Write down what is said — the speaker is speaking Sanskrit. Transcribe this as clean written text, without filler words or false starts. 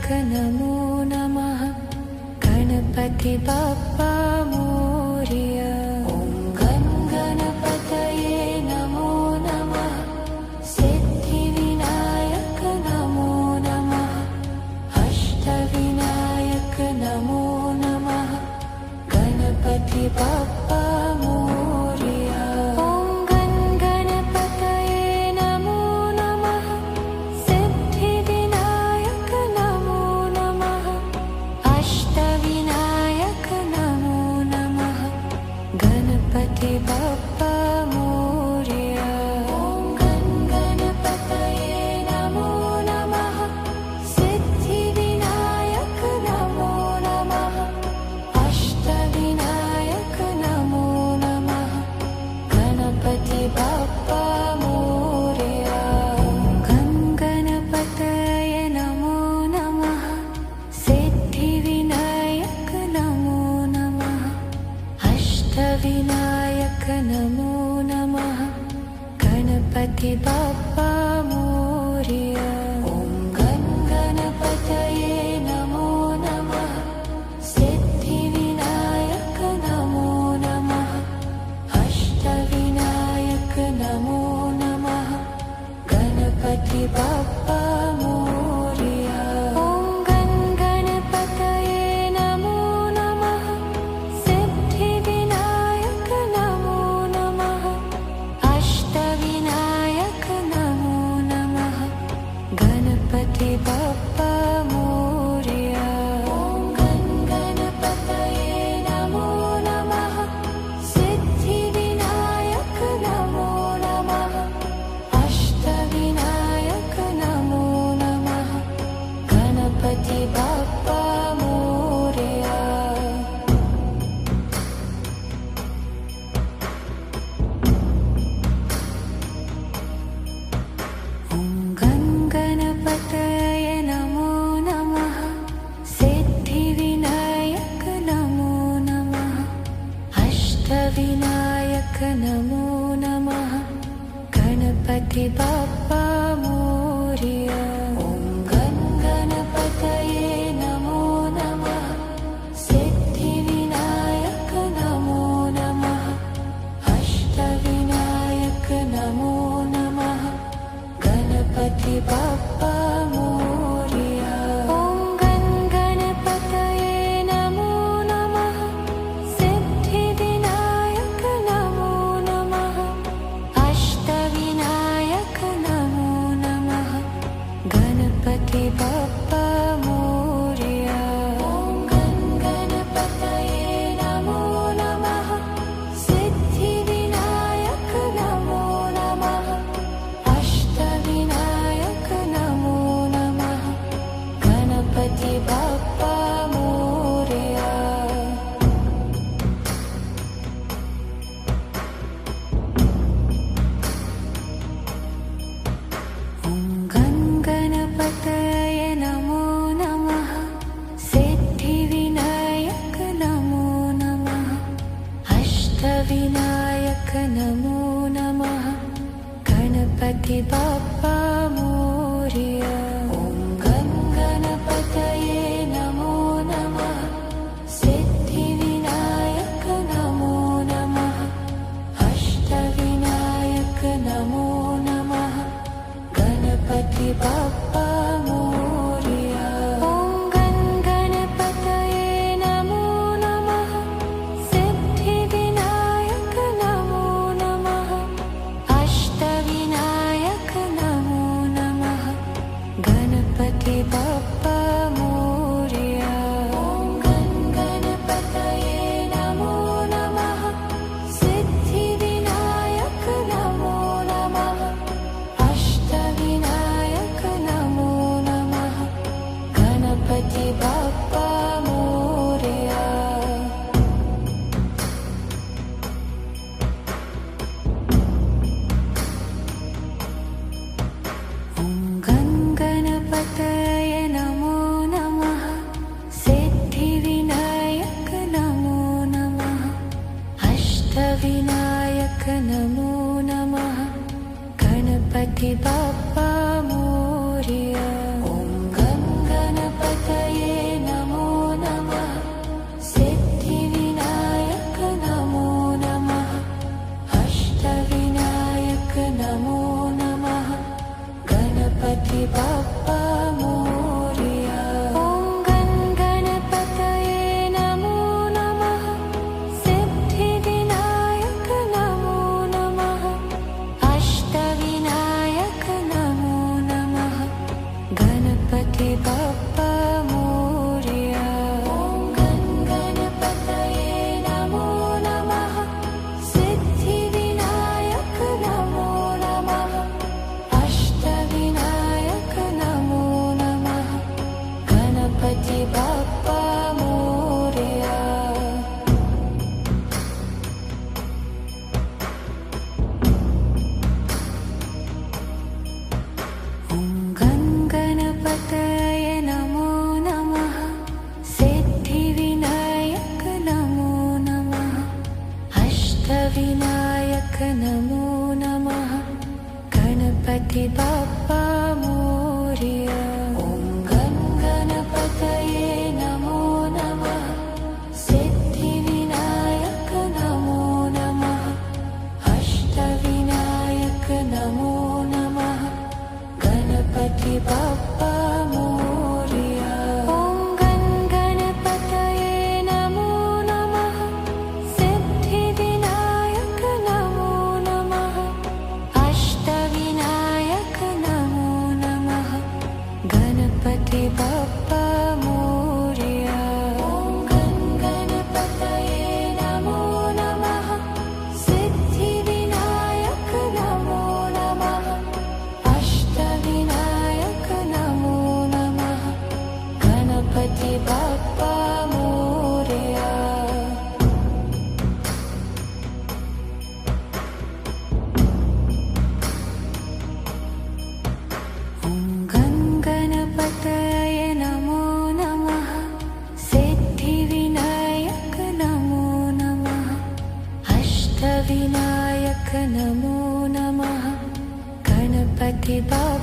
नमो नमः गणपति बप्पा मोरया। ॐ गणपतये नमो नमः सिद्धिविनायक नमो नमः अष्टविनायक नमो नमः गणपति बप्पा मोरया। ॐ गणपतये नमो नमः सिद्धिविनायक नमो नमः अष्टविनायक नमो नमः गणपति बप्पा मोरया। ॐ गणपतये नमो नमः सिद्धिविनायक नमो नमः अष्टविनायक नमो नमः गणपति बप्पा मोरया। ॐ गणपतये नमो नमः सिद्धिविनायक नमो नमः अष्टविनायक नमो नमः गणपति बप्पा मोरया। ॐ गणपतये नमो नमः सिद्धिविनायक नमो नमः अष्टविनायक नमो नमः गणपति बप्पा मोरया। ॐ गणपतये नमो नमः सिद्धिविनायक नमो नमः अष्टविनायक नमो नमः गणपति बप्पा मोरया। ॐ गणपतये नमो नमः सिद्धिविनायक नमो नमः अष्टविनायक नमो नमः गणपति बप्पा मोरया। ॐ गणपतये नमो नमः सिद्धिविनायक नमो नमः अष्टविनायक नमो नमः गणपति बप्पा मोरया। ॐ गणपतये नमो नमः सिद्धिविनायक नमो नमः अष्टविनायक नमो नमः गणपति बप्पा मोरया। ॐ गणपतये नमो नमः सिद्धिविनायक नमो नमः अष्टविनायक नमो नमः गणपति बप्पा मोरया। ॐ गणपतये नमो नमः सिद्धिविनायक नमो नमः अष्टविनायक नमो नमः गणपति बप्पा मोरया। ॐ गणपतये नमो नमः सिद्धिविनायक नमो नमः अष्टविनायक नमो नमः गणपति बप्पा मोरया। ॐ गणपतये नमो नमः सिद्धिविनायक नमो नमः अष्टविनायक नमो नमः गणपति बप्पा मोरया। ॐ गणपतये नमो नमः सिद्धिविनायक नमो नमः अष्टविनायक नमो नमः गणपति बप्पा मोरया। ॐ गणपतये नमो नमः सिद्धिविनायक नमो नमः अष्टविनायक नमो नमः गणपति बप्पा मोरया। ॐ गणपतये नमो नमः सिद्धिविनायक नमो नमः अष्टविनायक नमो नमः गणपति बप्पा मोरया। ॐ गणपतये गणपति बाप्पा मोरया। ॐ गणपतये नमो नमः। सिद्धिविनायक नमो नमः। अष्टविनायक नमो नमः। गणपति बाप्पा मोरया। ॐ गणपतये नमो नमः। सिद्धिविनायक नमो नमः। अष्टविनायक नमो नमः। गणपति बाप्पा मोरया। ॐ गणपतये नमो नमः। सिद्धिविनायक नमो नमः। अष्टविनायक नमो नमः। गणपति बाप्पा मोरया। ॐ गणपतये नमो नमः। सिद्धिविनायक नमो नमः। अष्टविनायक नमो नमः। गणपति बाप्पा मोरया। ॐ गणपतये नमो नमः। सिद्धिविनायक नमो नमः। अष्टविनायक नमो नमः। गणपति बाप्पा मोरया। ॐ गणपतये नमो नमः। सिद्धिविनायक नमो नमः। अष्टविनायक नमो नमः। गणपति बाप्पा मोरया। ॐ गणपतये नमो नमः। सिद्धिविनायक नमो नमः। अष्टविनायक नमो नमः। गणपति बाप्पा